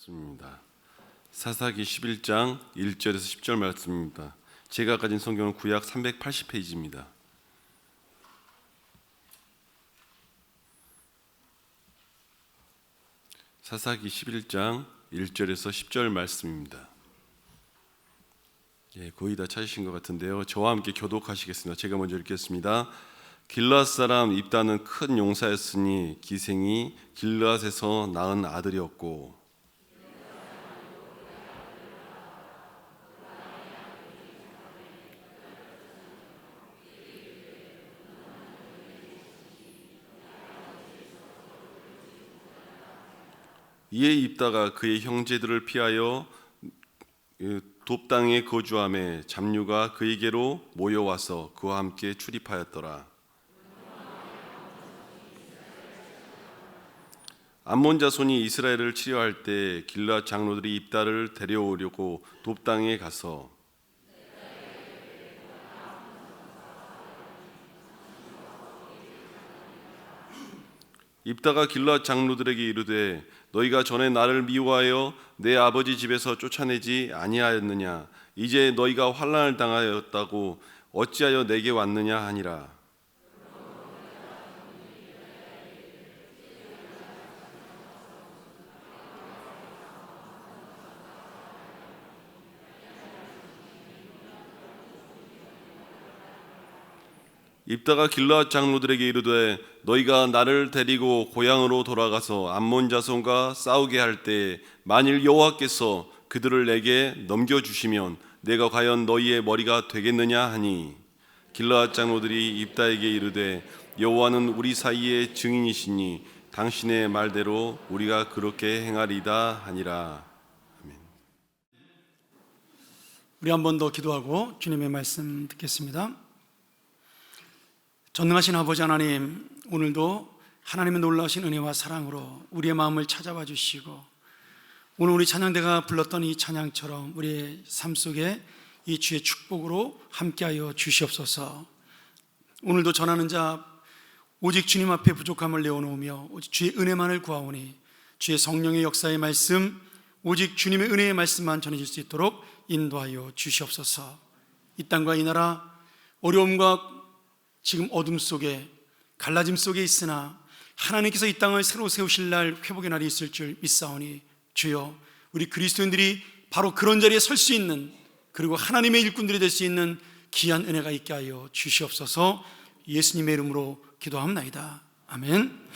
말씀입니다. 사사기 11장 1절에서 10절 말씀입니다. 제가 가진 성경은 구약 380페이지입니다. 사사기 11장 1절에서 10절 말씀입니다. 거의 다 찾으신 것 같은데요. 저와 함께 교독하시겠습니다. 제가 먼저 읽겠습니다. 길르앗 사람 입다는 큰 용사였으니 기생이 길르앗에서 낳은 아들이었고 이에 입다가 그의 형제들을 피하여 돕당에 거주하매 잡류가 그에게로 모여와서 그와 함께 출입하였더라. 암몬 자손이 이스라엘을 치려할 때 길르앗 장로들이 입다를 데려오려고 돕당에 가서 입다가 길르앗 장로들에게 이르되 너희가 전에 나를 미워하여 내 아버지 집에서 쫓아내지 아니하였느냐? 이제 너희가 환난을 당하였다고 어찌하여 내게 왔느냐 하니라. 입다가 길르앗 장로들에게 이르되 너희가 나를 데리고 고향으로 돌아가서 암몬 자손과 싸우게 할 때 만일 여호와께서 그들을 내게 넘겨주시면 내가 과연 너희의 머리가 되겠느냐 하니 길르앗 장로들이 입다에게 이르되 여호와는 우리 사이의 증인이시니 당신의 말대로 우리가 그렇게 행하리다 하니라. 아멘. 우리 한 번 더 기도하고 주님의 말씀 듣겠습니다. 전능하신 아버지 하나님, 오늘도 하나님의 놀라우신 은혜와 사랑으로 우리의 마음을 찾아와 주시고 오늘 우리 찬양대가 불렀던 이 찬양처럼 우리의 삶 속에 이 주의 축복으로 함께하여 주시옵소서. 오늘도 전하는 자 오직 주님 앞에 부족함을 내어놓으며 오직 주의 은혜만을 구하오니 주의 성령의 역사의 말씀 오직 주님의 은혜의 말씀만 전해질 수 있도록 인도하여 주시옵소서. 이 땅과 이 나라 어려움과 지금 어둠 속에 갈라짐 속에 있으나 하나님께서 이 땅을 새로 세우실 날 회복의 날이 있을 줄 믿사오니 주여 우리 그리스도인들이 바로 그런 자리에 설 수 있는 그리고 하나님의 일꾼들이 될 수 있는 귀한 은혜가 있게 하여 주시옵소서. 예수님의 이름으로 기도합나이다. 아멘.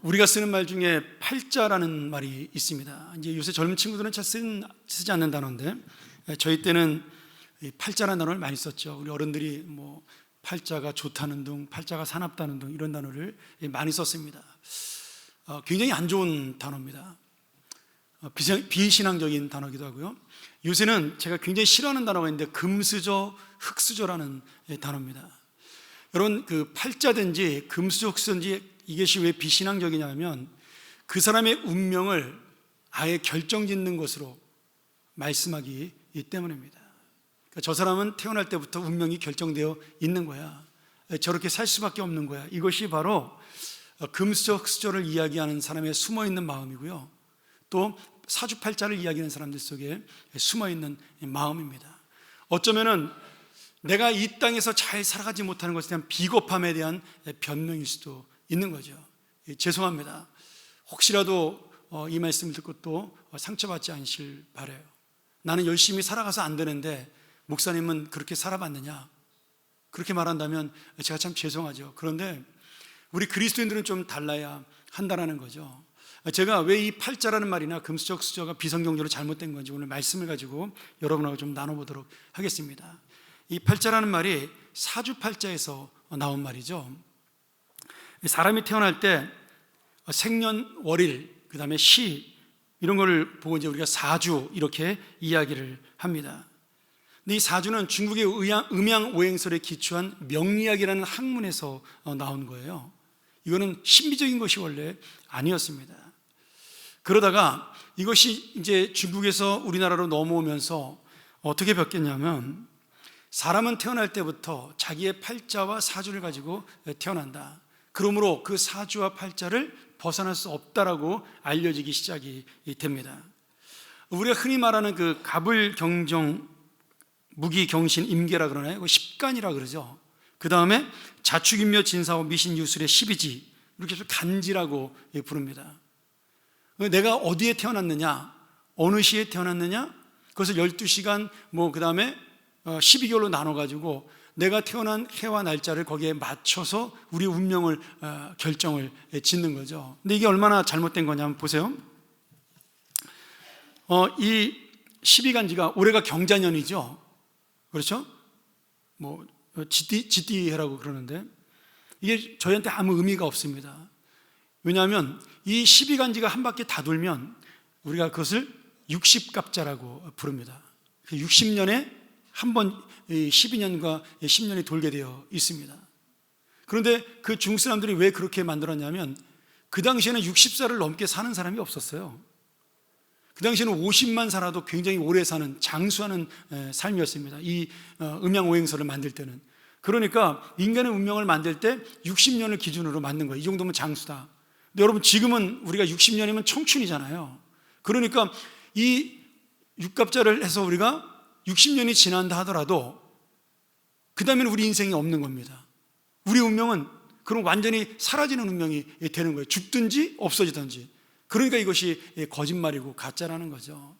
우리가 쓰는 말 중에 팔자라는 말이 있습니다. 이제 요새 젊은 친구들은 잘 쓰지 않는 단어인데 저희 때는 팔자라는 단어를 많이 썼죠. 우리 어른들이 뭐 팔자가 좋다는 둥, 팔자가 사납다는 둥 이런 단어를 많이 썼습니다. 굉장히 안 좋은 단어입니다. 비신앙적인 단어기도 하고요. 요새는 제가 굉장히 싫어하는 단어가 있는데 금수저, 흑수저라는 단어입니다. 여러분 그 팔자든지 금수저, 흑수저인지 이것이 왜 비신앙적이냐면 그 사람의 운명을 아예 결정짓는 것으로 말씀하기 때문입니다. 저 사람은 태어날 때부터 운명이 결정되어 있는 거야. 저렇게 살 수밖에 없는 거야. 이것이 바로 금수저, 흑수저를 이야기하는 사람의 숨어있는 마음이고요. 또 사주팔자를 이야기하는 사람들 속에 숨어있는 마음입니다. 어쩌면은 내가 이 땅에서 잘 살아가지 못하는 것에 대한 비겁함에 대한 변명일 수도 있는 거죠. 죄송합니다. 혹시라도 이 말씀을 듣고 또 상처받지 않으실 바라요. 나는 열심히 살아가서 안 되는데 목사님은 그렇게 살아봤느냐? 그렇게 말한다면 제가 참 죄송하죠. 그런데 우리 그리스도인들은 좀 달라야 한다는 거죠. 제가 왜 이 팔자라는 말이나 금수저, 흑수저가 비성경적으로 잘못된 건지 오늘 말씀을 가지고 여러분하고 좀 나눠보도록 하겠습니다. 이 팔자라는 말이 사주팔자에서 나온 말이죠. 사람이 태어날 때 생년월일, 그 다음에 시 이런 걸 보고 이제 우리가 사주 이렇게 이야기를 합니다. 근데 이 사주는 중국의 음양오행설에 기초한 명리학이라는 학문에서 나온 거예요. 이거는 신비적인 것이 원래 아니었습니다. 그러다가 이것이 이제 중국에서 우리나라로 넘어오면서 어떻게 바뀌었냐면 사람은 태어날 때부터 자기의 팔자와 사주를 가지고 태어난다. 그러므로 그 사주와 팔자를 벗어날 수 없다라고 알려지기 시작이 됩니다. 우리가 흔히 말하는 그 갑을경정, 무기경신, 임계라 그러나요? 십간이라 그러죠. 그 다음에 자축인묘, 진사오, 미신, 유술의 12지, 이렇게 해서 간지라고 부릅니다. 내가 어디에 태어났느냐, 어느 시에 태어났느냐, 그것을 12시간, 그 다음에 12개월로 나눠가지고 내가 태어난 해와 날짜를 거기에 맞춰서 우리 운명을 결정을 짓는 거죠. 근데 이게 얼마나 잘못된 거냐면 보세요. 이 12간지가 올해가 경자년이죠. 그렇죠? 지띠해라고 그러는데 이게 저희한테 아무 의미가 없습니다. 왜냐하면 이 12간지가 한 바퀴 다 돌면 우리가 그것을 60갑자라고 부릅니다. 60년에 한 번 12년과 10년이 돌게 되어 있습니다. 그런데 그 중국 사람들이 왜 그렇게 만들었냐면 그 당시에는 60살을 넘게 사는 사람이 없었어요. 그 당시에는 50만 살아도 굉장히 오래 사는, 장수하는 삶이었습니다. 이 음양오행서를 만들 때는. 그러니까 인간의 운명을 만들 때 60년을 기준으로 만든 거예요. 이 정도면 장수다. 근데 여러분 지금은 우리가 60년이면 청춘이잖아요. 그러니까 이 육갑자를 해서 우리가 60년이 지난다 하더라도 그 다음에는 우리 인생이 없는 겁니다. 우리 운명은 그럼 완전히 사라지는 운명이 되는 거예요. 죽든지 없어지든지. 그러니까 이것이 거짓말이고 가짜라는 거죠.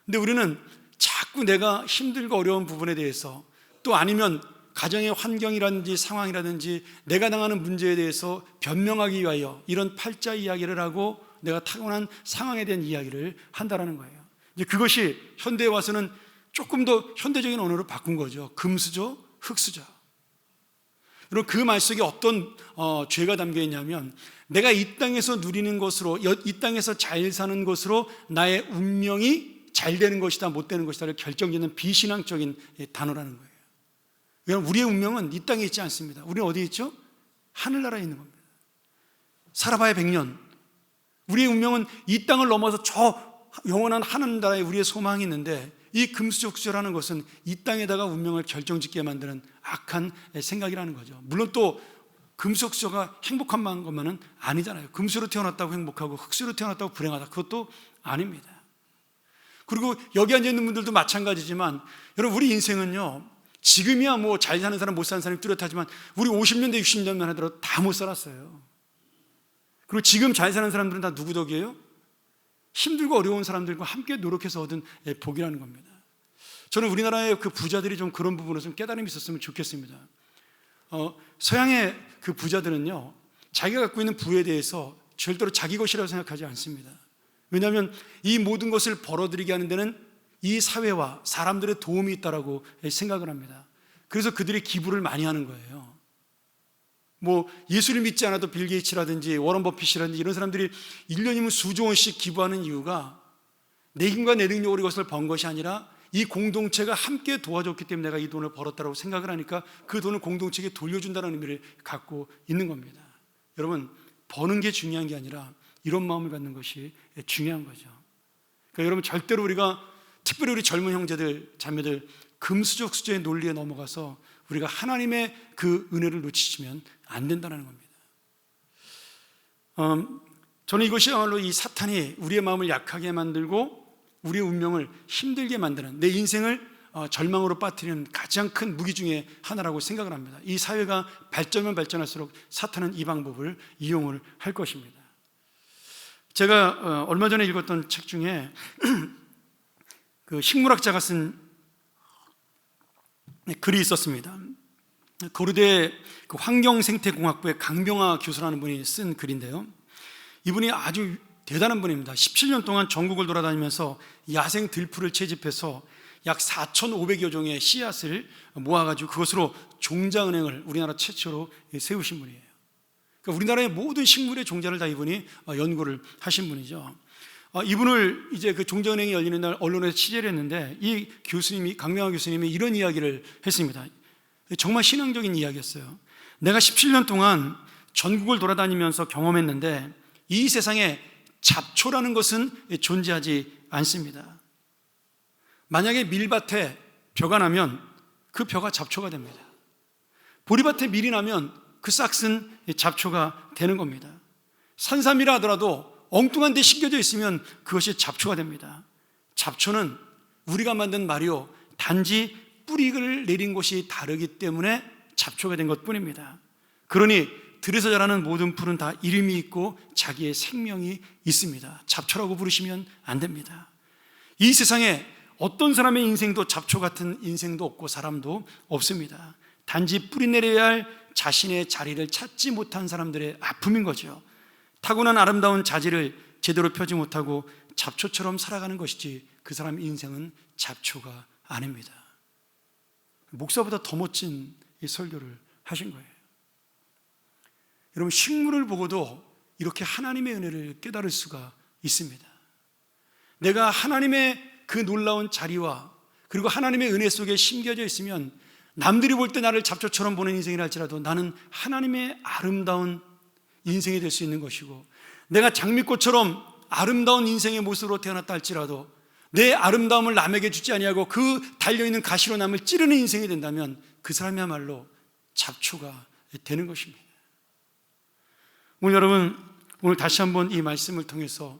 근데 우리는 자꾸 내가 힘들고 어려운 부분에 대해서, 또 아니면 가정의 환경이라든지 상황이라든지 내가 당하는 문제에 대해서 변명하기 위하여 이런 팔자 이야기를 하고 내가 타고난 상황에 대한 이야기를 한다라는 거예요. 이제 그것이 현대에 와서는 조금 더 현대적인 언어로 바꾼 거죠. 금수저, 흑수저. 여러분 그 말 속에 어떤 죄가 담겨 있냐면 내가 이 땅에서 누리는 것으로, 이 땅에서 잘 사는 것으로 나의 운명이 잘 되는 것이다 못 되는 것이다를 결정짓는 비신앙적인 단어라는 거예요. 왜냐하면 우리의 운명은 이 땅에 있지 않습니다. 우리는 어디에 있죠? 하늘나라에 있는 겁니다. 살아봐야 100년. 우리의 운명은 이 땅을 넘어서 저 영원한 하늘나라에 우리의 소망이 있는데, 이 금수저라는 것은 이 땅에다가 운명을 결정짓게 만드는 악한 생각이라는 거죠. 물론 또 금수저가 행복한 것만은 아니잖아요. 금수로 태어났다고 행복하고 흑수로 태어났다고 불행하다, 그것도 아닙니다. 그리고 여기 앉아있는 분들도 마찬가지지만 여러분 우리 인생은요, 지금이야 잘 사는 사람 못 사는 사람이 뚜렷하지만 우리 50년대 60년만 하더라도 다 못 살았어요. 그리고 지금 잘 사는 사람들은 다 누구 덕이에요? 힘들고 어려운 사람들과 함께 노력해서 얻은 복이라는 겁니다. 저는 우리나라의 그 부자들이 좀 그런 부분에서 좀 깨달음이 있었으면 좋겠습니다. 서양의 그 부자들은요, 자기가 갖고 있는 부에 대해서 절대로 자기 것이라고 생각하지 않습니다. 왜냐하면 이 모든 것을 벌어들이게 하는 데는 이 사회와 사람들의 도움이 있다라고 생각을 합니다. 그래서 그들이 기부를 많이 하는 거예요. 예수를 믿지 않아도 빌 게이츠라든지 워런 버핏이라든지 이런 사람들이 1년이면 수조 원씩 기부하는 이유가 내 힘과 내 능력으로 이것을 번 것이 아니라 이 공동체가 함께 도와줬기 때문에 내가 이 돈을 벌었다고 생각을 하니까 그 돈을 공동체에게 돌려준다는 의미를 갖고 있는 겁니다. 여러분, 버는 게 중요한 게 아니라 이런 마음을 갖는 것이 중요한 거죠. 그러니까 여러분 절대로 우리가, 특별히 우리 젊은 형제들, 자매들, 금수저 수저의 논리에 넘어가서 우리가 하나님의 그 은혜를 놓치시면 안 된다는 겁니다. 저는 이것이야말로 이 사탄이 우리의 마음을 약하게 만들고 우리의 운명을 힘들게 만드는, 내 인생을 절망으로 빠뜨리는 가장 큰 무기 중에 하나라고 생각을 합니다. 이 사회가 발전하면 발전할수록 사탄은 이 방법을 이용을 할 것입니다. 제가 얼마 전에 읽었던 책 중에 그 식물학자가 쓴 글이 있었습니다. 고려대 그 환경생태공학부의 강병하 교수라는 분이 쓴 글인데요, 이분이 아주 대단한 분입니다. 17년 동안 전국을 돌아다니면서 야생 들풀을 채집해서 약 4,500여 종의 씨앗을 모아가지고 그것으로 종자은행을 우리나라 최초로 세우신 분이에요. 그러니까 우리나라의 모든 식물의 종자를 다 이분이 연구를 하신 분이죠. 이분을 이제 그 종자은행이 열리는 날 언론에서 취재를 했는데, 이 교수님이, 강명하 교수님이 이런 이야기를 했습니다. 정말 신앙적인 이야기였어요. 내가 17년 동안 전국을 돌아다니면서 경험했는데 이 세상에 잡초라는 것은 존재하지 않습니다. 만약에 밀밭에 벼가 나면 그 벼가 잡초가 됩니다. 보리밭에 밀이 나면 그 싹은 잡초가 되는 겁니다. 산삼이라 하더라도 엉뚱한 데 심겨져 있으면 그것이 잡초가 됩니다. 잡초는 우리가 만든 말이요, 단지 뿌리를 내린 곳이 다르기 때문에 잡초가 된 것뿐입니다. 그러니 들에서 자라는 모든 풀은 다 이름이 있고 자기의 생명이 있습니다. 잡초라고 부르시면 안 됩니다. 이 세상에 어떤 사람의 인생도 잡초 같은 인생도 없고 사람도 없습니다. 단지 뿌리 내려야 할 자신의 자리를 찾지 못한 사람들의 아픔인 거죠. 타고난 아름다운 자질을 제대로 펴지 못하고 잡초처럼 살아가는 것이지 그 사람 인생은 잡초가 아닙니다. 목사보다 더 멋진 이 설교를 하신 거예요. 여러분, 식물을 보고도 이렇게 하나님의 은혜를 깨달을 수가 있습니다. 내가 하나님의 그 놀라운 자리와 그리고 하나님의 은혜 속에 심겨져 있으면 남들이 볼 때 나를 잡초처럼 보는 인생이라 할지라도 나는 하나님의 아름다운 인생이 될 수 있는 것이고, 내가 장미꽃처럼 아름다운 인생의 모습으로 태어났다 할지라도 내 아름다움을 남에게 주지 아니하고 그 달려있는 가시로 남을 찌르는 인생이 된다면 그 사람이야말로 잡초가 되는 것입니다. 오늘 여러분, 오늘 다시 한번 이 말씀을 통해서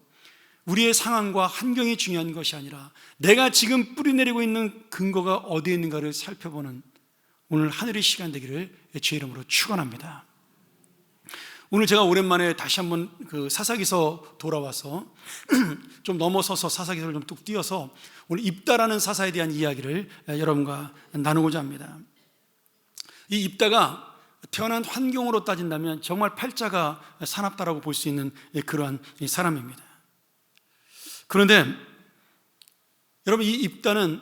우리의 상황과 환경이 중요한 것이 아니라 내가 지금 뿌리내리고 있는 근거가 어디에 있는가를 살펴보는 오늘 하늘의 시간 되기를 주의 이름으로 축원합니다. 오늘 제가 오랜만에 다시 한번 그 사사기서 돌아와서 좀 넘어서서 사사기서를 좀 뚝 띄어서 오늘 입다라는 사사에 대한 이야기를 여러분과 나누고자 합니다. 이 입다가 태어난 환경으로 따진다면 정말 팔자가 사납다라고 볼 수 있는 그러한 사람입니다. 그런데 여러분, 이 입다는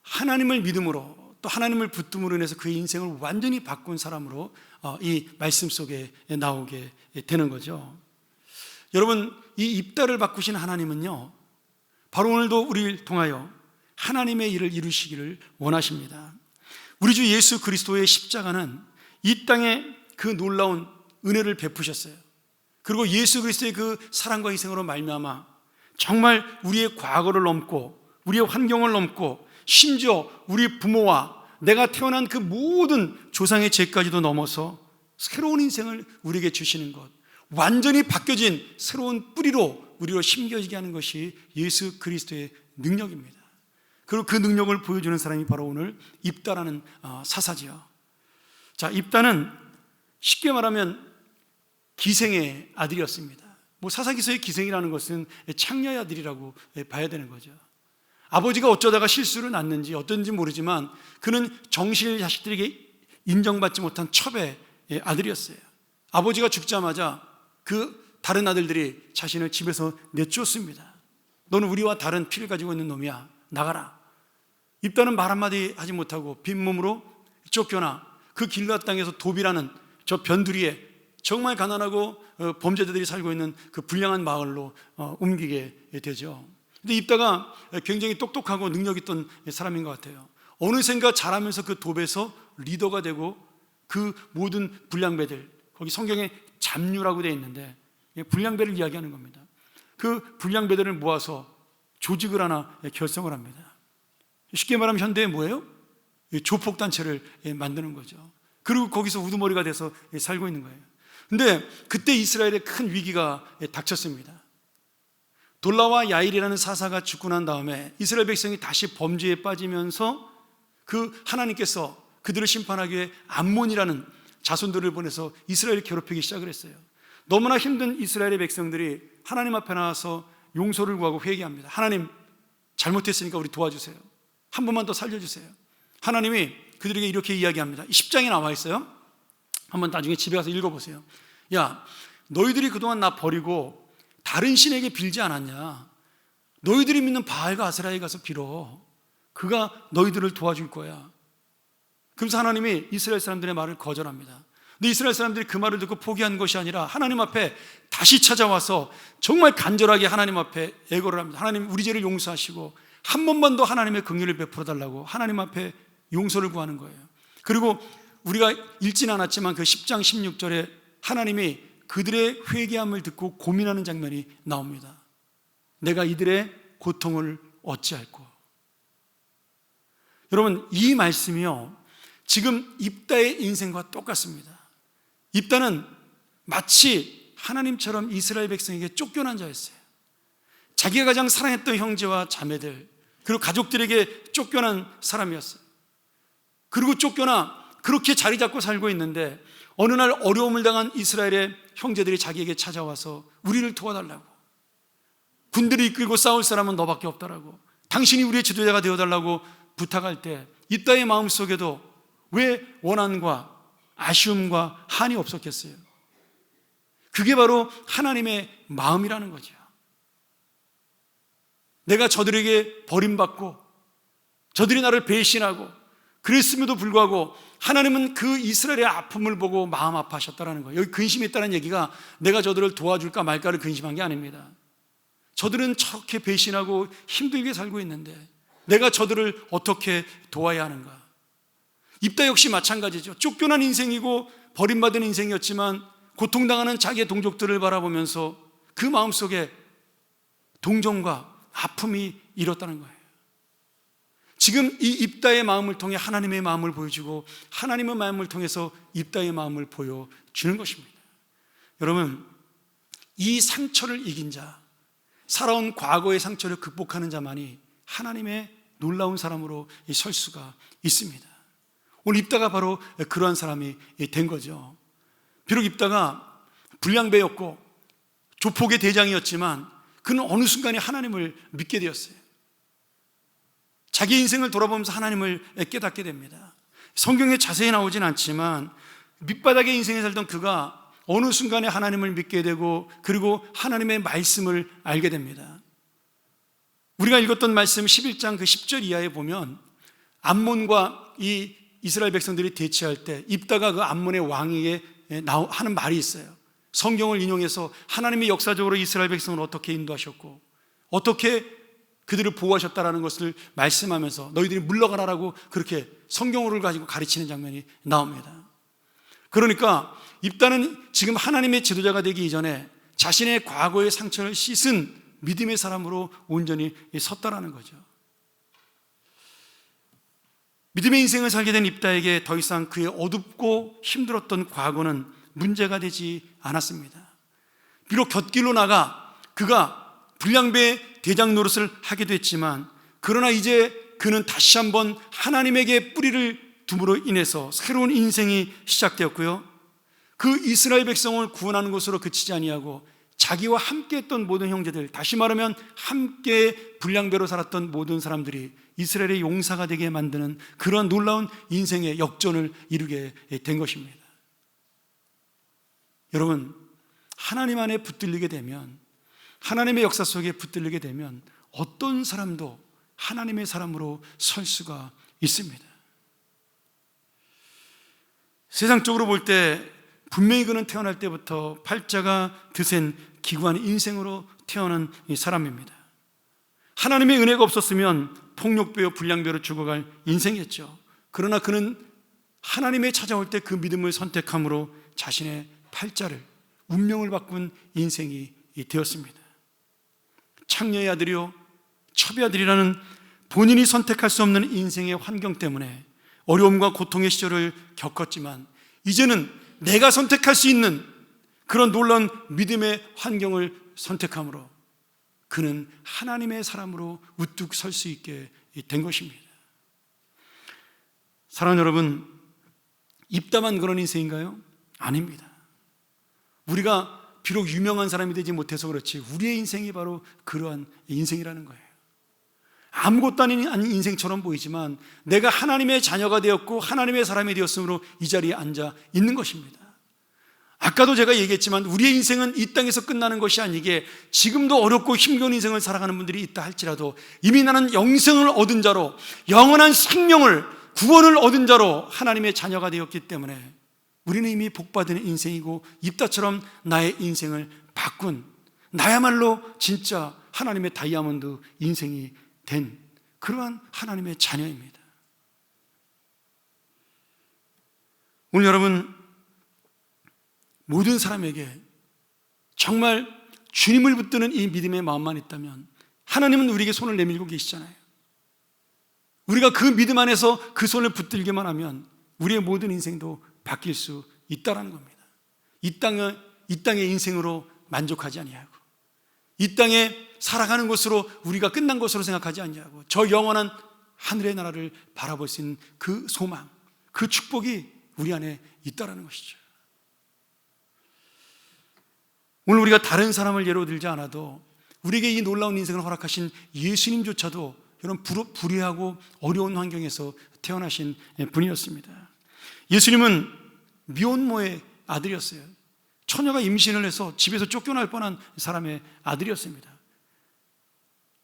하나님을 믿음으로 또 하나님을 붙듦으로 인해서 그의 인생을 완전히 바꾼 사람으로 이 말씀 속에 나오게 되는 거죠. 여러분, 이 입다를 바꾸신 하나님은요, 바로 오늘도 우리를 통하여 하나님의 일을 이루시기를 원하십니다. 우리 주 예수 그리스도의 십자가는 이 땅에 그 놀라운 은혜를 베푸셨어요. 그리고 예수 그리스도의 그 사랑과 희생으로 말미암아 정말 우리의 과거를 넘고 우리의 환경을 넘고 심지어 우리 부모와 내가 태어난 그 모든 조상의 죄까지도 넘어서 새로운 인생을 우리에게 주시는 것, 완전히 바뀌어진 새로운 뿌리로 우리로 심겨지게 하는 것이 예수 그리스도의 능력입니다. 그리고 그 능력을 보여주는 사람이 바로 오늘 입다라는 사사지요. 자, 입다는 쉽게 말하면 기생의 아들이었습니다. 사사기서의 기생이라는 것은 창녀의 아들이라고 봐야 되는 거죠. 아버지가 어쩌다가 실수를 낳는지 어떤지 모르지만 그는 정실 자식들에게 인정받지 못한 첩의 아들이었어요. 아버지가 죽자마자 그 다른 아들들이 자신을 집에서 내쫓습니다. 너는 우리와 다른 피를 가지고 있는 놈이야, 나가라. 입다는 말 한마디 하지 못하고 빈몸으로 쫓겨나 그 길앗 땅에서 도비라는 저 변두리에 정말 가난하고 범죄자들이 살고 있는 그 불량한 마을로 옮기게 되죠. 근데 입다가 굉장히 똑똑하고 능력 있던 사람인 것 같아요. 어느샌가 자라면서 그 돕에서 리더가 되고 그 모든 불량배들, 거기 성경에 잡류라고 되어 있는데 불량배를 이야기하는 겁니다. 그 불량배들을 모아서 조직을 하나 결성을 합니다. 쉽게 말하면 현대에 뭐예요? 조폭단체를 만드는 거죠. 그리고 거기서 우두머리가 돼서 살고 있는 거예요. 근데 그때 이스라엘에 큰 위기가 닥쳤습니다. 돌라와 야일이라는 사사가 죽고 난 다음에 이스라엘 백성이 다시 범죄에 빠지면서 그 하나님께서 그들을 심판하기 위해 암몬이라는 자손들을 보내서 이스라엘을 괴롭히기 시작을 했어요. 너무나 힘든 이스라엘의 백성들이 하나님 앞에 나와서 용서를 구하고 회개합니다. 하나님, 잘못했으니까 우리 도와주세요. 한 번만 더 살려주세요. 하나님이 그들에게 이렇게 이야기합니다. 10장에 나와 있어요. 한번 나중에 집에 가서 읽어보세요. 야, 너희들이 그동안 나 버리고 다른 신에게 빌지 않았냐? 너희들이 믿는 바알과 아세라에 가서 빌어. 그가 너희들을 도와줄 거야. 그러면서 하나님이 이스라엘 사람들의 말을 거절합니다. 근데 이스라엘 사람들이 그 말을 듣고 포기한 것이 아니라 하나님 앞에 다시 찾아와서 정말 간절하게 하나님 앞에 애걸을 합니다. 하나님, 우리 죄를 용서하시고 한 번만 더 하나님의 긍휼을 베풀어 달라고 하나님 앞에 용서를 구하는 거예요. 그리고 우리가 읽진 않았지만 그 10장 16절에 하나님이 그들의 회개함을 듣고 고민하는 장면이 나옵니다. 내가 이들의 고통을 어찌할꼬. 여러분, 이 말씀이요, 지금 입다의 인생과 똑같습니다. 입다는 마치 하나님처럼 이스라엘 백성에게 쫓겨난 자였어요. 자기가 가장 사랑했던 형제와 자매들, 그리고 가족들에게 쫓겨난 사람이었어요. 그리고 쫓겨나 그렇게 자리 잡고 살고 있는데 어느 날 어려움을 당한 이스라엘의 형제들이 자기에게 찾아와서 우리를 도와달라고, 군대를 이끌고 싸울 사람은 너밖에 없다라고, 당신이 우리의 지도자가 되어달라고 부탁할 때 입다의 마음속에도 왜 원한과 아쉬움과 한이 없었겠어요? 그게 바로 하나님의 마음이라는 거죠. 내가 저들에게 버림받고 저들이 나를 배신하고 그랬음에도 불구하고 하나님은 그 이스라엘의 아픔을 보고 마음 아파하셨다는 거예요. 여기 근심이 있다는 얘기가 내가 저들을 도와줄까 말까를 근심한 게 아닙니다. 저들은 저렇게 배신하고 힘들게 살고 있는데 내가 저들을 어떻게 도와야 하는가? 입다 역시 마찬가지죠. 쫓겨난 인생이고 버림받은 인생이었지만 고통당하는 자기의 동족들을 바라보면서 그 마음속에 동정과 아픔이 일었다는 거예요. 지금 이 입다의 마음을 통해 하나님의 마음을 보여주고 하나님의 마음을 통해서 입다의 마음을 보여주는 것입니다. 여러분, 이 상처를 이긴 자, 살아온 과거의 상처를 극복하는 자만이 하나님의 놀라운 사람으로 설 수가 있습니다. 오늘 입다가 바로 그러한 사람이 된 거죠. 비록 입다가 불량배였고 조폭의 대장이었지만 그는 어느 순간에 하나님을 믿게 되었어요. 자기 인생을 돌아보면서 하나님을 깨닫게 됩니다. 성경에 자세히 나오진 않지만 밑바닥의 인생에 살던 그가 어느 순간에 하나님을 믿게 되고 그리고 하나님의 말씀을 알게 됩니다. 우리가 읽었던 말씀 11장 그 10절 이하에 보면 암몬과 이 이스라엘 백성들이 대치할 때 입다가 그 암몬의 왕에게 하는 말이 있어요. 성경을 인용해서 하나님이 역사적으로 이스라엘 백성을 어떻게 인도하셨고 어떻게 그들을 보호하셨다라는 것을 말씀하면서 너희들이 물러가라라고 그렇게 성경어를 가지고 가르치는 장면이 나옵니다. 그러니까 입다는 지금 하나님의 지도자가 되기 이전에 자신의 과거의 상처를 씻은 믿음의 사람으로 온전히 섰다라는 거죠. 믿음의 인생을 살게 된 입다에게 더 이상 그의 어둡고 힘들었던 과거는 문제가 되지 않았습니다. 비록 곁길로 나가 그가 불량배 대장 노릇을 하게 됐지만 그러나 이제 그는 다시 한번 하나님에게 뿌리를 둠으로 인해서 새로운 인생이 시작되었고요. 그 이스라엘 백성을 구원하는 것으로 그치지 아니하고 자기와 함께 했던 모든 형제들, 다시 말하면 함께 불량배로 살았던 모든 사람들이 이스라엘의 용사가 되게 만드는 그런 놀라운 인생의 역전을 이루게 된 것입니다. 여러분, 하나님 안에 붙들리게 되면, 하나님의 역사 속에 붙들리게 되면 어떤 사람도 하나님의 사람으로 설 수가 있습니다. 세상적으로 볼 때 분명히 그는 태어날 때부터 팔자가 드센 기구한 인생으로 태어난 사람입니다. 하나님의 은혜가 없었으면 폭력배요 불량배로 죽어갈 인생이었죠. 그러나 그는 하나님의 찾아올 때 그 믿음을 선택함으로 자신의 팔자를, 운명을 바꾼 인생이 되었습니다. 창녀의 아들이요 첩의 아들이라는 본인이 선택할 수 없는 인생의 환경 때문에 어려움과 고통의 시절을 겪었지만 이제는 내가 선택할 수 있는 그런 놀라운 믿음의 환경을 선택함으로 그는 하나님의 사람으로 우뚝 설 수 있게 된 것입니다. 사랑하는 여러분, 입다만 그런 인생인가요? 아닙니다. 우리가 비록 유명한 사람이 되지 못해서 그렇지 우리의 인생이 바로 그러한 인생이라는 거예요. 아무것도 아닌 인생처럼 보이지만 내가 하나님의 자녀가 되었고 하나님의 사람이 되었으므로 이 자리에 앉아 있는 것입니다. 아까도 제가 얘기했지만 우리의 인생은 이 땅에서 끝나는 것이 아니게 지금도 어렵고 힘겨운 인생을 살아가는 분들이 있다 할지라도 이미 나는 영생을 얻은 자로, 영원한 생명을, 구원을 얻은 자로 하나님의 자녀가 되었기 때문에 우리는 이미 복받은 인생이고 입다처럼 나의 인생을 바꾼, 나야말로 진짜 하나님의 다이아몬드 인생이 된 그러한 하나님의 자녀입니다. 오늘 여러분, 모든 사람에게 정말 주님을 붙드는 이 믿음의 마음만 있다면 하나님은 우리에게 손을 내밀고 계시잖아요. 우리가 그 믿음 안에서 그 손을 붙들기만 하면 우리의 모든 인생도 바뀔 수 있다는 겁니다. 이 땅의 인생으로 만족하지 아니하고, 이 땅에 살아가는 것으로 우리가 끝난 것으로 생각하지 않냐고, 저 영원한 하늘의 나라를 바라볼 수 있는 그 소망, 그 축복이 우리 안에 있다라는 것이죠. 오늘 우리가 다른 사람을 예로 들지 않아도 우리에게 이 놀라운 인생을 허락하신 예수님조차도 이런 불의하고 어려운 환경에서 태어나신 분이었습니다. 예수님은 미혼모의 아들이었어요. 처녀가 임신을 해서 집에서 쫓겨날 뻔한 사람의 아들이었습니다.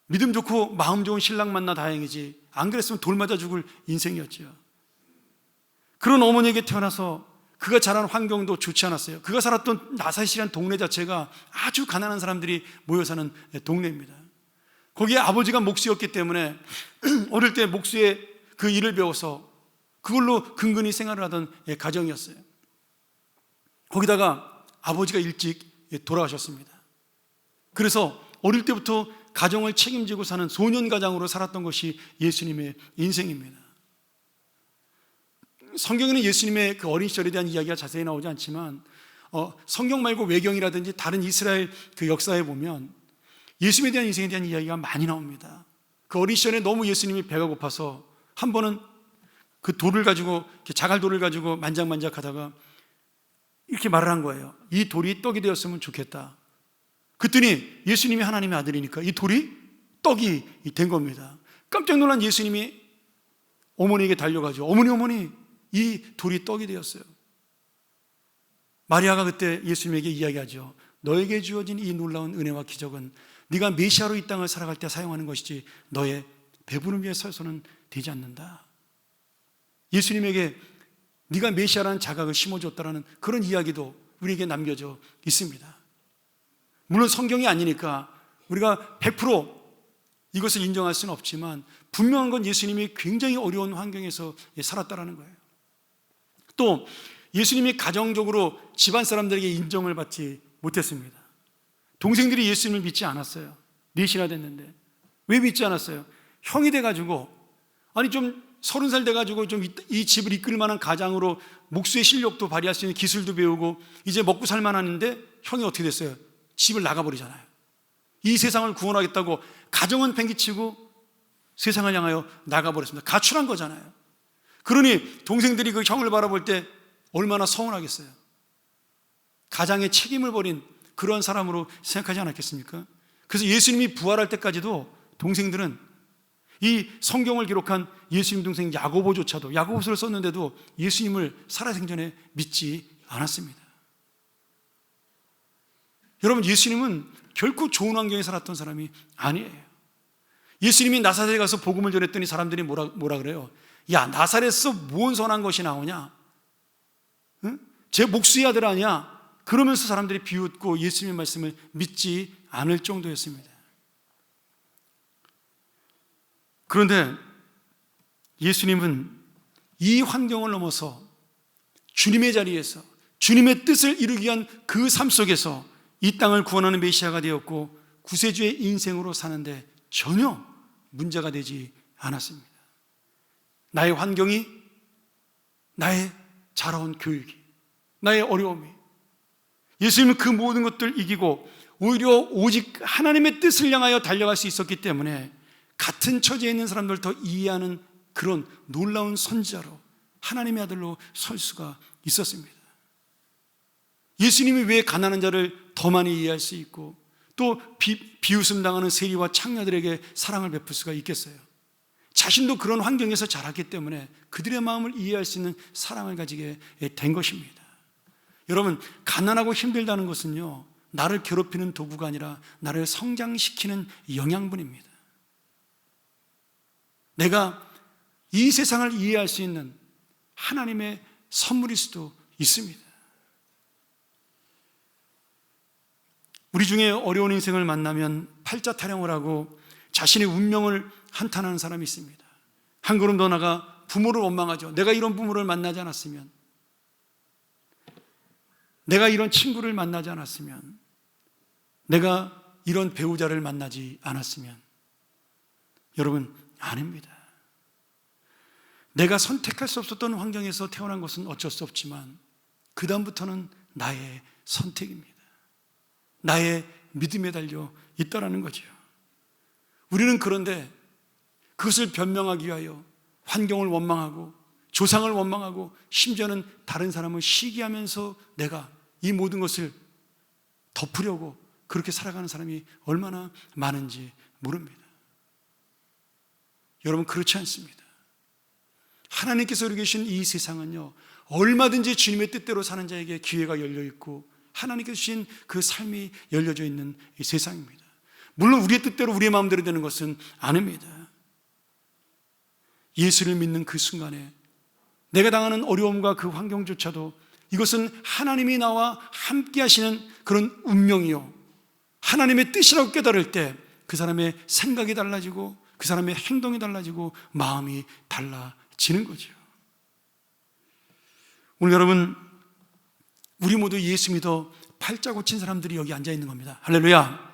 믿음 좋고 마음 좋은 신랑 만나 다행이지, 안 그랬으면 돌 맞아 죽을 인생이었죠. 그런 어머니에게 태어나서 그가 자란 환경도 좋지 않았어요. 그가 살았던 나사렛이라는 동네 자체가 아주 가난한 사람들이 모여 사는 동네입니다. 거기에 아버지가 목수였기 때문에 어릴 때 목수의 그 일을 배워서 그걸로 근근히 생활을 하던 가정이었어요. 거기다가 아버지가 일찍 돌아가셨습니다. 그래서 어릴 때부터 가정을 책임지고 사는 소년가장으로 살았던 것이 예수님의 인생입니다. 성경에는 예수님의 그 어린 시절에 대한 이야기가 자세히 나오지 않지만 성경 말고 외경이라든지 다른 이스라엘 그 역사에 보면 예수님에 대한 인생에 대한 이야기가 많이 나옵니다. 그 어린 시절에 너무 예수님이 배가 고파서 한 번은 그 돌을 가지고, 자갈돌을 가지고 만작만작 하다가 이렇게 말을 한 거예요. 이 돌이 떡이 되었으면 좋겠다. 그랬더니 예수님이 하나님의 아들이니까 이 돌이 떡이 된 겁니다. 깜짝 놀란 예수님이 어머니에게 달려가죠. 어머니, 이 돌이 떡이 되었어요. 마리아가 그때 예수님에게 이야기하죠. 너에게 주어진 이 놀라운 은혜와 기적은 네가 메시아로 이 땅을 살아갈 때 사용하는 것이지 너의 배부름 위에 서서는 되지 않는다. 예수님에게 네가 메시아라는 자각을 심어줬다라는 그런 이야기도 우리에게 남겨져 있습니다. 물론 성경이 아니니까 우리가 100% 이것을 인정할 수는 없지만 분명한 건 예수님이 굉장히 어려운 환경에서 살았다라는 거예요. 또 예수님이 가정적으로 집안 사람들에게 인정을 받지 못했습니다. 동생들이 예수님을 믿지 않았어요. 넷이나 됐는데. 왜 믿지 않았어요? 형이 돼가지고, 아니 좀 30살 돼가지고 좀 이 집을 이끌 만한 가장으로 목수의 실력도 발휘할 수 있는 기술도 배우고 이제 먹고 살만하는데 형이 어떻게 됐어요? 집을 나가버리잖아요. 이 세상을 구원하겠다고 가정은 팽개치고 세상을 향하여 나가버렸습니다. 가출한 거잖아요. 그러니 동생들이 그 형을 바라볼 때 얼마나 서운하겠어요. 가장의 책임을 버린 그런 사람으로 생각하지 않았겠습니까? 그래서 예수님이 부활할 때까지도 동생들은 이 성경을 기록한 예수님 동생 야고보조차도, 야고보서를 썼는데도 예수님을 살아생전에 믿지 않았습니다. 여러분, 예수님은 결코 좋은 환경에 살았던 사람이 아니에요. 예수님이 나사렛에 가서 복음을 전했더니 사람들이 뭐라 그래요? 야, 나사렛에서 무슨 선한 것이 나오냐? 응? 제 목수의 아들 아니야? 그러면서 사람들이 비웃고 예수님의 말씀을 믿지 않을 정도였습니다. 그런데 예수님은 이 환경을 넘어서 주님의 자리에서 주님의 뜻을 이루기 위한 그 삶 속에서 이 땅을 구원하는 메시아가 되었고 구세주의 인생으로 사는데 전혀 문제가 되지 않았습니다. 나의 환경이, 나의 자라온 교육이, 나의 어려움이, 예수님은 그 모든 것들을 이기고 오히려 오직 하나님의 뜻을 향하여 달려갈 수 있었기 때문에 같은 처지에 있는 사람들을 더 이해하는 그런 놀라운 선지자로, 하나님의 아들로 설 수가 있었습니다. 예수님이 왜 가난한 자를 더 많이 이해할 수 있고 또 비웃음 당하는 세리와 창녀들에게 사랑을 베풀 수가 있겠어요? 자신도 그런 환경에서 자랐기 때문에 그들의 마음을 이해할 수 있는 사랑을 가지게 된 것입니다. 여러분, 가난하고 힘들다는 것은요, 나를 괴롭히는 도구가 아니라 나를 성장시키는 영양분입니다. 내가 이 세상을 이해할 수 있는 하나님의 선물일 수도 있습니다. 우리 중에 어려운 인생을 만나면 팔자 타령을 하고 자신의 운명을 한탄하는 사람이 있습니다. 한 걸음 더 나가 부모를 원망하죠. 내가 이런 부모를 만나지 않았으면, 내가 이런 친구를 만나지 않았으면, 내가 이런 배우자를 만나지 않았으면. 여러분, 아닙니다. 내가 선택할 수 없었던 환경에서 태어난 것은 어쩔 수 없지만 그 다음부터는 나의 선택입니다. 나의 믿음에 달려 있다라는 거죠. 우리는 그런데 그것을 변명하기 위하여 환경을 원망하고 조상을 원망하고 심지어는 다른 사람을 시기하면서 내가 이 모든 것을 덮으려고 그렇게 살아가는 사람이 얼마나 많은지 모릅니다. 여러분, 그렇지 않습니다. 하나님께서 우리 계신 이 세상은요, 얼마든지 주님의 뜻대로 사는 자에게 기회가 열려 있고 하나님께서 주신 그 삶이 열려져 있는 이 세상입니다. 물론 우리의 뜻대로 우리의 마음대로 되는 것은 아닙니다. 예수를 믿는 그 순간에 내가 당하는 어려움과 그 환경조차도 이것은 하나님이 나와 함께 하시는 그런 운명이요, 하나님의 뜻이라고 깨달을 때 그 사람의 생각이 달라지고 그 사람의 행동이 달라지고 마음이 달라지는 거죠. 오늘 여러분, 우리 모두 예수 믿어 팔자 고친 사람들이 여기 앉아 있는 겁니다. 할렐루야.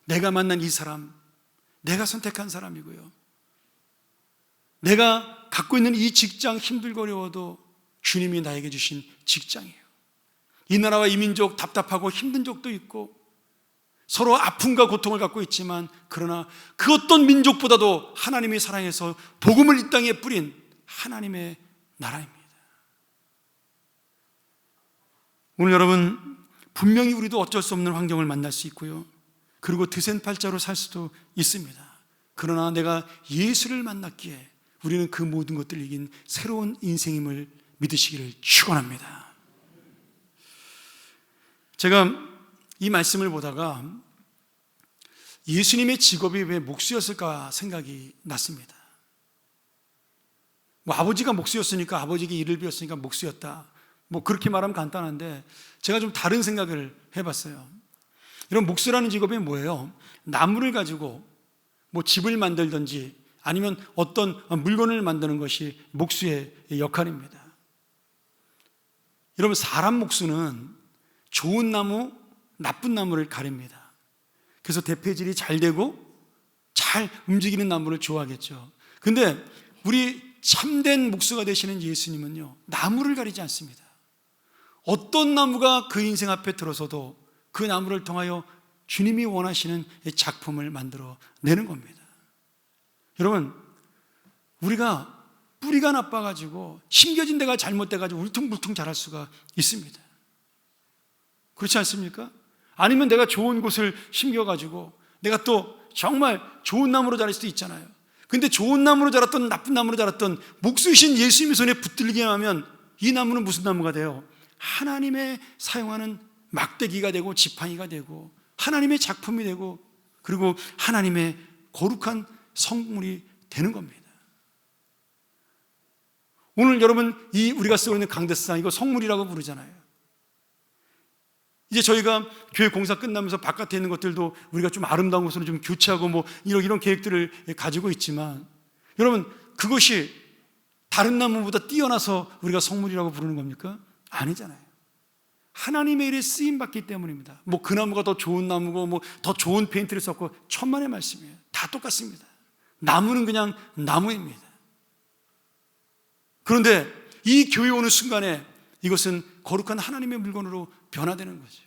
내가 만난 이 사람, 내가 선택한 사람이고요, 내가 갖고 있는 이 직장 힘들고 어려워도 주님이 나에게 주신 직장이에요. 이 나라와 이 민족 답답하고 힘든 적도 있고 서로 아픔과 고통을 갖고 있지만 그러나 그 어떤 민족보다도 하나님이 사랑해서 복음을 이 땅에 뿌린 하나님의 나라입니다. 오늘 여러분, 분명히 우리도 어쩔 수 없는 환경을 만날 수 있고요, 그리고 드센 팔자로 살 수도 있습니다. 그러나 내가 예수를 만났기에 우리는 그 모든 것들을 이긴 새로운 인생임을 믿으시기를 축원합니다. 제가 이 말씀을 보다가 예수님의 직업이 왜 목수였을까 생각이 났습니다. 아버지가 목수였으니까 아버지에게 일을 배웠으니까 목수였다, 그렇게 말하면 간단한데 제가 좀 다른 생각을 해봤어요. 이런 목수라는 직업이 뭐예요? 나무를 가지고 집을 만들든지 아니면 어떤 물건을 만드는 것이 목수의 역할입니다. 여러분, 사람 목수는 좋은 나무, 나쁜 나무를 가립니다. 그래서 대패질이 잘 되고 잘 움직이는 나무를 좋아하겠죠. 근데 우리 참된 목수가 되시는 예수님은요, 나무를 가리지 않습니다. 어떤 나무가 그 인생 앞에 들어서도 그 나무를 통하여 주님이 원하시는 작품을 만들어 내는 겁니다. 여러분, 우리가 뿌리가 나빠가지고 심겨진 데가 잘못돼가지고 울퉁불퉁 자랄 수가 있습니다. 그렇지 않습니까? 아니면 내가 좋은 곳을 심겨가지고 내가 또 정말 좋은 나무로 자랄 수도 있잖아요. 근데 좋은 나무로 자랐던 나쁜 나무로 자랐던 목수이신 예수님의 손에 붙들리게 하면 이 나무는 무슨 나무가 돼요? 하나님의 사용하는 막대기가 되고 지팡이가 되고 하나님의 작품이 되고 그리고 하나님의 거룩한 성물이 되는 겁니다. 오늘 여러분, 이 우리가 쓰고 있는 강대상, 이거 성물이라고 부르잖아요. 이제 저희가 교회 공사 끝나면서 바깥에 있는 것들도 우리가 좀 아름다운 것으로 좀 교체하고 이런 계획들을 가지고 있지만, 여러분, 그것이 다른 나무보다 뛰어나서 우리가 성물이라고 부르는 겁니까? 아니잖아요. 하나님의 일에 쓰임 받기 때문입니다. 그 나무가 더 좋은 나무고 더 좋은 페인트를 썼고 천만의 말씀이에요. 다 똑같습니다. 나무는 그냥 나무입니다. 그런데 이 교회 오는 순간에 이것은 거룩한 하나님의 물건으로 변화되는 거죠.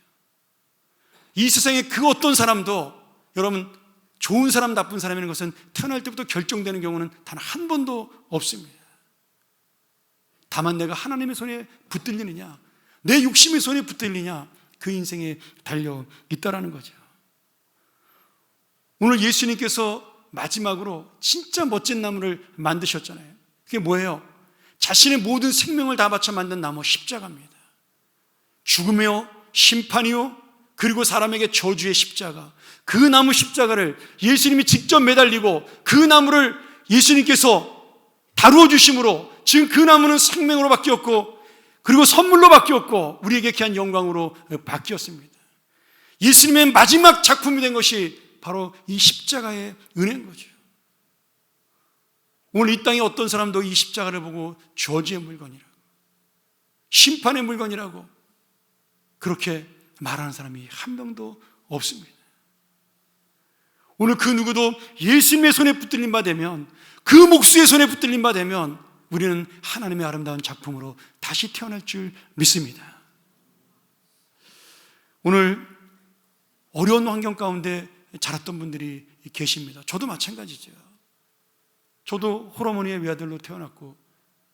이 세상에 그 어떤 사람도, 여러분, 좋은 사람 나쁜 사람이라는 것은 태어날 때부터 결정되는 경우는 단 한 번도 없습니다. 다만 내가 하나님의 손에 붙들리느냐, 내 욕심의 손에 붙들리냐, 그 인생에 달려 있다라는 거죠. 오늘 예수님께서 마지막으로 진짜 멋진 나무를 만드셨잖아요. 그게 뭐예요? 자신의 모든 생명을 다 바쳐 만든 나무, 십자가입니다. 죽음이요, 심판이요, 그리고 사람에게 저주의 십자가, 그 나무 십자가를 예수님이 직접 매달리고 그 나무를 예수님께서 다루어 주심으로 지금 그 나무는 생명으로 바뀌었고 그리고 선물로 바뀌었고 우리에게 귀한 영광으로 바뀌었습니다. 예수님의 마지막 작품이 된 것이 바로 이 십자가의 은혜인 거죠. 오늘 이 땅에 어떤 사람도 이 십자가를 보고 저주의 물건이라고, 심판의 물건이라고 그렇게 말하는 사람이 한 명도 없습니다. 오늘 그 누구도 예수님의 손에 붙들린 바 되면, 그 목수의 손에 붙들린 바 되면 우리는 하나님의 아름다운 작품으로 다시 태어날 줄 믿습니다. 오늘 어려운 환경 가운데 자랐던 분들이 계십니다. 저도 마찬가지죠. 저도 홀어머니의 외아들로 태어났고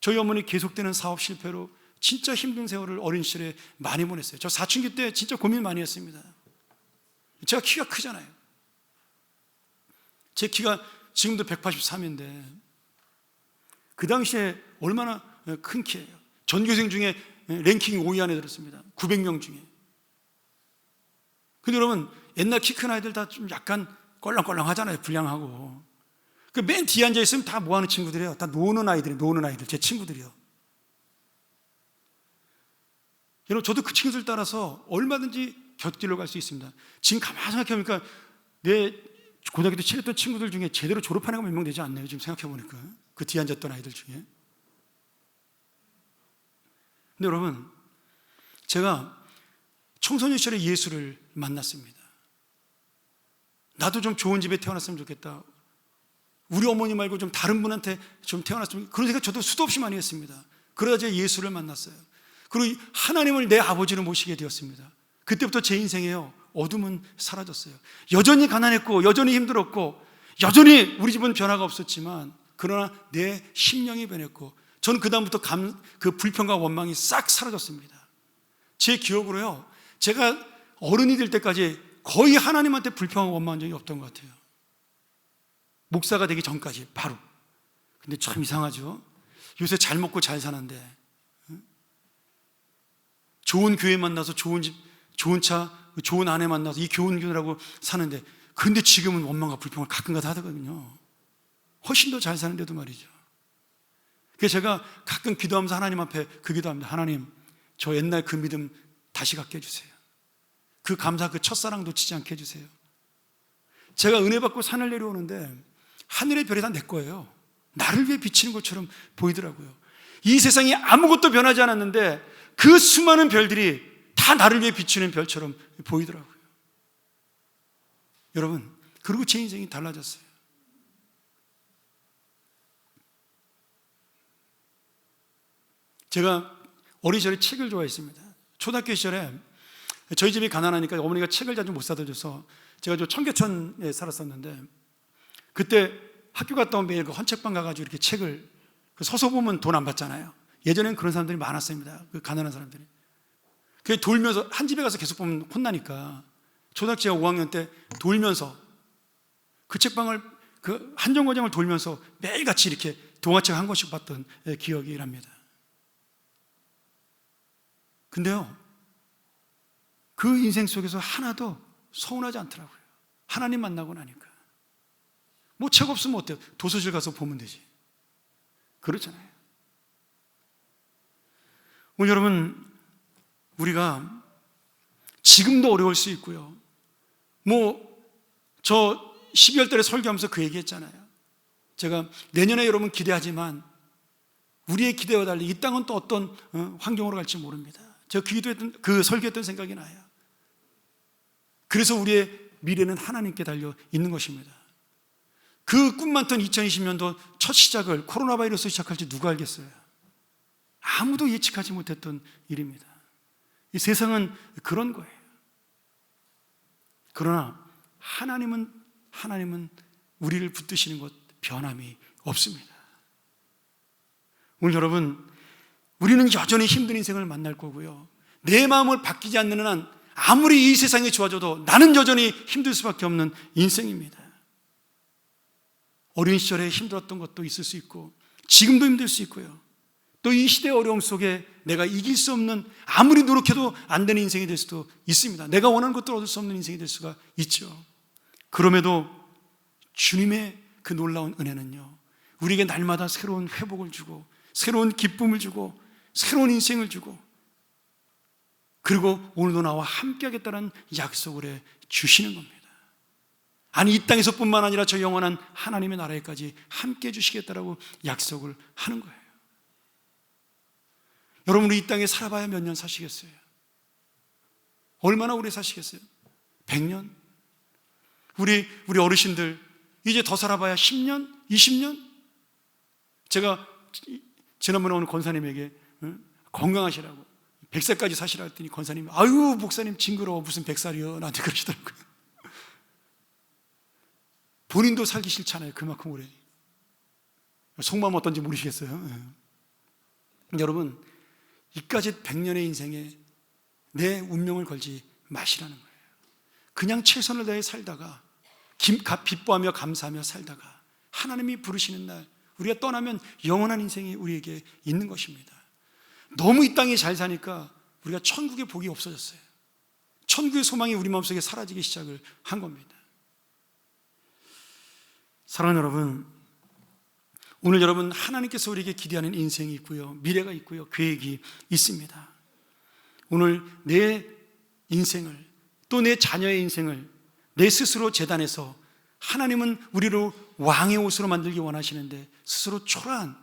저희 어머니 계속되는 사업 실패로 진짜 힘든 세월을 어린 시절에 많이 보냈어요. 저 사춘기 때 진짜 고민 많이 했습니다. 제가 키가 크잖아요. 제 키가 지금도 183인데 그 당시에 얼마나 큰 키예요. 전교생 중에 랭킹 5위 안에 들었습니다. 900명 중에. 근데 여러분 옛날 키 큰 아이들 다 좀 약간 껄렁껄렁 하잖아요. 불량하고. 그 맨 뒤에 앉아있으면 다 뭐하는 친구들이에요. 다 노는 아이들, 제 친구들이요. 여러분 저도 그 친구들 따라서 얼마든지 곁길로 갈 수 있습니다. 지금 가만히 생각해보니까 내 고등학교 때 친했던 친구들 중에 제대로 졸업한 애가 몇 명 되지 않나요? 지금 생각해보니까 그 뒤에 앉았던 아이들 중에. 근데 여러분 제가 청소년 시절에 예수를 만났습니다. 나도 좀 좋은 집에 태어났으면 좋겠다. 우리 어머니 말고 좀 다른 분한테 좀 태어났으면, 그런 생각 저도 수도 없이 많이 했습니다. 그러다 제가 예수를 만났어요. 그리고 하나님을 내 아버지로 모시게 되었습니다. 그때부터 제 인생에요 어둠은 사라졌어요. 여전히 가난했고 여전히 힘들었고 여전히 우리 집은 변화가 없었지만 그러나 내 심령이 변했고 저는 그 다음부터 그 불평과 원망이 싹 사라졌습니다. 제 기억으로요 제가 어른이 될 때까지 거의 하나님한테 불평하고 원망한 적이 없던 것 같아요. 목사가 되기 전까지 바로. 근데 참 이상하죠. 요새 잘 먹고 잘 사는데 좋은 교회 만나서 좋은 집, 좋은 차, 좋은 아내 만나서 이 교훈하고 사는데 그런데 지금은 원망과 불평을 가끔가다 하거든요. 훨씬 더 잘 사는데도 말이죠. 그래서 제가 가끔 기도하면서 하나님 앞에 그 기도합니다. 하나님 저 옛날 그 믿음 다시 갖게 해주세요. 그 감사, 그 첫사랑 놓치지 않게 해주세요. 제가 은혜 받고 산을 내려오는데 하늘의 별이 다 내 거예요. 나를 위해 비치는 것처럼 보이더라고요. 이 세상에 아무것도 변하지 않았는데 그 수많은 별들이 다 나를 위해 비추는 별처럼 보이더라고요. 여러분, 그리고 제 인생이 달라졌어요. 제가 어린 시절에 책을 좋아했습니다. 초등학교 시절에 저희 집이 가난하니까 어머니가 책을 자주 못 사다 줘서 제가 저 청계천에 살았었는데 그때 학교 갔다 오면 매일 그 헌책방 가가지고 이렇게 책을 서서 보면 돈 안 받잖아요. 예전엔 그런 사람들이 많았습니다. 그 가난한 사람들이. 그 돌면서 한 집에 가서 계속 보면 혼나니까 초등학교 5학년 때 돌면서 그 책방을 그 한정거장을 돌면서 매일같이 이렇게 동화책 한 권씩 봤던 기억이 납니다. 근데요 그 인생 속에서 하나도 서운하지 않더라고요. 하나님 만나고 나니까. 뭐 책 없으면 어때요? 도서실 가서 보면 되지. 그렇잖아요. 오늘 여러분 우리가 지금도 어려울 수 있고요. 저 12월 달에 설교하면서 그 얘기했잖아요. 제가 내년에 여러분 기대하지만 우리의 기대와 달리 이 땅은 또 어떤 환경으로 갈지 모릅니다. 제가 그 설교했던 생각이 나요. 그래서 우리의 미래는 하나님께 달려 있는 것입니다. 그 꿈 많던 2020년도 첫 시작을 코로나 바이러스 시작할지 누가 알겠어요? 아무도 예측하지 못했던 일입니다. 이 세상은 그런 거예요. 그러나 하나님은 우리를 붙드시는 것 변함이 없습니다. 오늘 여러분 우리는 여전히 힘든 인생을 만날 거고요. 내 마음을 바뀌지 않는 한 아무리 이 세상이 좋아져도 나는 여전히 힘들 수밖에 없는 인생입니다. 어린 시절에 힘들었던 것도 있을 수 있고 지금도 힘들 수 있고요. 또 이 시대의 어려움 속에 내가 이길 수 없는 아무리 노력해도 안 되는 인생이 될 수도 있습니다. 내가 원하는 것들을 얻을 수 없는 인생이 될 수가 있죠. 그럼에도 주님의 그 놀라운 은혜는요 우리에게 날마다 새로운 회복을 주고 새로운 기쁨을 주고 새로운 인생을 주고 그리고 오늘도 나와 함께 하겠다는 약속을 해 주시는 겁니다. 아니 이 땅에서뿐만 아니라 저 영원한 하나님의 나라에까지 함께 해 주시겠다라고 약속을 하는 거예요. 여러분 우리 이 땅에 살아봐야 몇 년 사시겠어요? 얼마나 오래 사시겠어요? 100년? 우리 어르신들 이제 더 살아봐야 10년? 20년? 제가 지난번에 오늘 권사님에게 건강하시라고 100살까지 사시라 했더니 권사님이 아유 목사님 징그러워 무슨 100살이요 나한테 그러시더라고요. 본인도 살기 싫잖아요. 그만큼 오래. 속마음 어떤지 모르시겠어요. 여러분 이까지 100년의 인생에 내 운명을 걸지 마시라는 거예요. 그냥 최선을 다해 살다가 기뻐하며 감사하며 살다가 하나님이 부르시는 날 우리가 떠나면 영원한 인생이 우리에게 있는 것입니다. 너무 이 땅에 잘 사니까 우리가 천국의 복이 없어졌어요. 천국의 소망이 우리 마음속에 사라지기 시작을 한 겁니다. 사랑하는 여러분, 오늘 여러분 하나님께서 우리에게 기대하는 인생이 있고요, 미래가 있고요, 계획이 있습니다. 오늘 내 인생을 또 내 자녀의 인생을 내 스스로 재단해서 하나님은 우리를 왕의 옷으로 만들기 원하시는데 스스로 초라한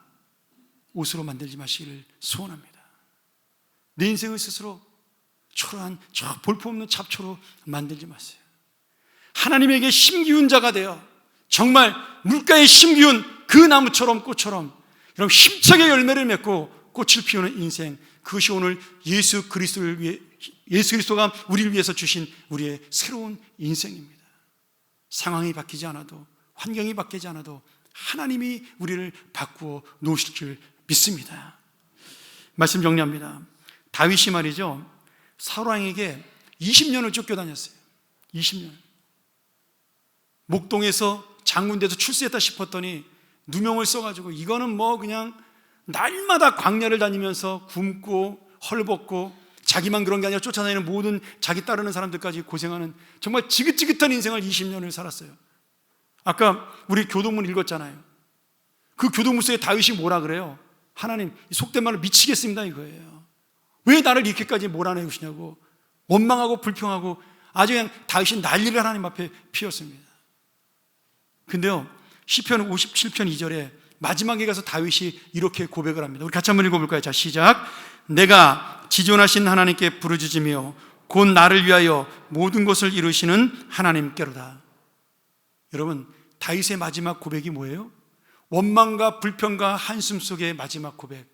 옷으로 만들지 마시기를 소원합니다. 내 인생을 스스로 초라한 저 볼품없는 잡초로 만들지 마세요. 하나님에게 심기운 자가 되어 정말 물가에 심기운 그 나무처럼 꽃처럼 여러분 힘차게 열매를 맺고 꽃을 피우는 인생, 그것이 오늘 예수 그리스도가 우리를 위해서 주신 우리의 새로운 인생입니다. 상황이 바뀌지 않아도 환경이 바뀌지 않아도 하나님이 우리를 바꾸어 놓으실 줄 믿습니다. 말씀 정리합니다. 다윗이 말이죠, 사울왕에게 20년을 쫓겨다녔어요. 20년. 목동에서 장군돼서 출세했다 싶었더니 누명을 써가지고 이거는 뭐 그냥 날마다 광야를 다니면서 굶고 헐벗고 자기만 그런 게 아니라 쫓아다니는 모든 자기 따르는 사람들까지 고생하는 정말 지긋지긋한 인생을 20년을 살았어요. 아까 우리 교도문 읽었잖아요. 그 교도문 속에 다윗이 뭐라 그래요? 하나님, 속된 말로 미치겠습니다 이거예요. 왜 나를 이렇게까지 몰아내시냐고 원망하고 불평하고 아주 그냥 다윗이 난리를 하나님 앞에 피웠습니다. 근데요, 시편 57편 2절에 마지막에 가서 다윗이 이렇게 고백을 합니다. 우리 같이 한번 읽어볼까요? 자, 시작. 내가 지존하신 하나님께 부르짖으며 곧 나를 위하여 모든 것을 이루시는 하나님께로다. 여러분, 다윗의 마지막 고백이 뭐예요? 원망과 불평과 한숨 속의 마지막 고백.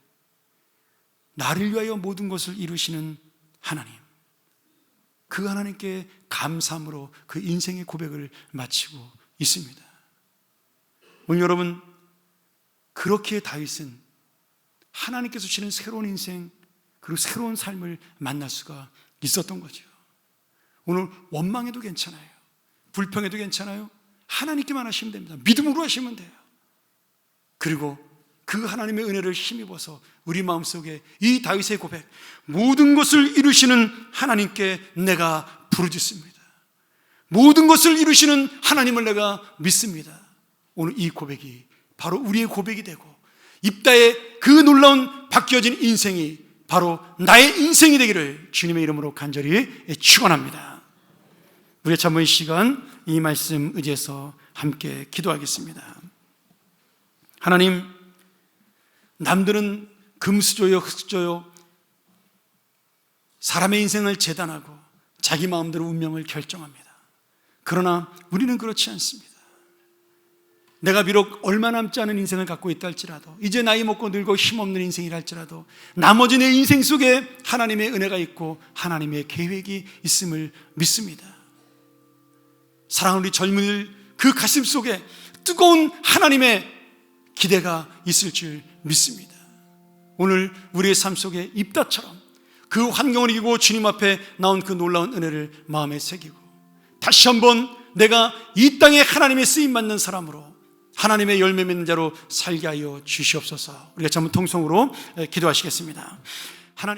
나를 위하여 모든 것을 이루시는 하나님. 그 하나님께 감사함으로 그 인생의 고백을 마치고 있습니다. 오늘 여러분, 그렇게 다윗은 하나님께서 주시는 새로운 인생 그리고 새로운 삶을 만날 수가 있었던 거죠. 오늘 원망해도 괜찮아요. 불평해도 괜찮아요. 하나님께만 하시면 됩니다. 믿음으로 하시면 돼요. 그리고 그 하나님의 은혜를 힘입어서 우리 마음속에 이 다윗의 고백, 모든 것을 이루시는 하나님께 내가 부르짖습니다. 모든 것을 이루시는 하나님을 내가 믿습니다. 오늘 이 고백이 바로 우리의 고백이 되고 입다의 그 놀라운 바뀌어진 인생이 바로 나의 인생이 되기를 주님의 이름으로 간절히 축원합니다. 우리의 잠언 시간 이 말씀 의지해서 함께 기도하겠습니다. 하나님, 남들은 금수저요 흙수저요 사람의 인생을 재단하고 자기 마음대로 운명을 결정합니다. 그러나 우리는 그렇지 않습니다. 내가 비록 얼마 남지 않은 인생을 갖고 있다 할지라도, 이제 나이 먹고 늙고 힘없는 인생이라 할지라도 나머지 내 인생 속에 하나님의 은혜가 있고 하나님의 계획이 있음을 믿습니다. 사랑하는 우리 젊은이들 그 가슴 속에 뜨거운 하나님의 기대가 있을 줄 믿습니다. 오늘 우리의 삶 속에 입다처럼 그 환경을 이기고 주님 앞에 나온 그 놀라운 은혜를 마음에 새기고 다시 한번 내가 이 땅에 하나님의 쓰임받는 사람으로 하나님의 열매 맺는 자로 살게 하여 주시옵소서. 우리가 한번 통성으로 기도하시겠습니다.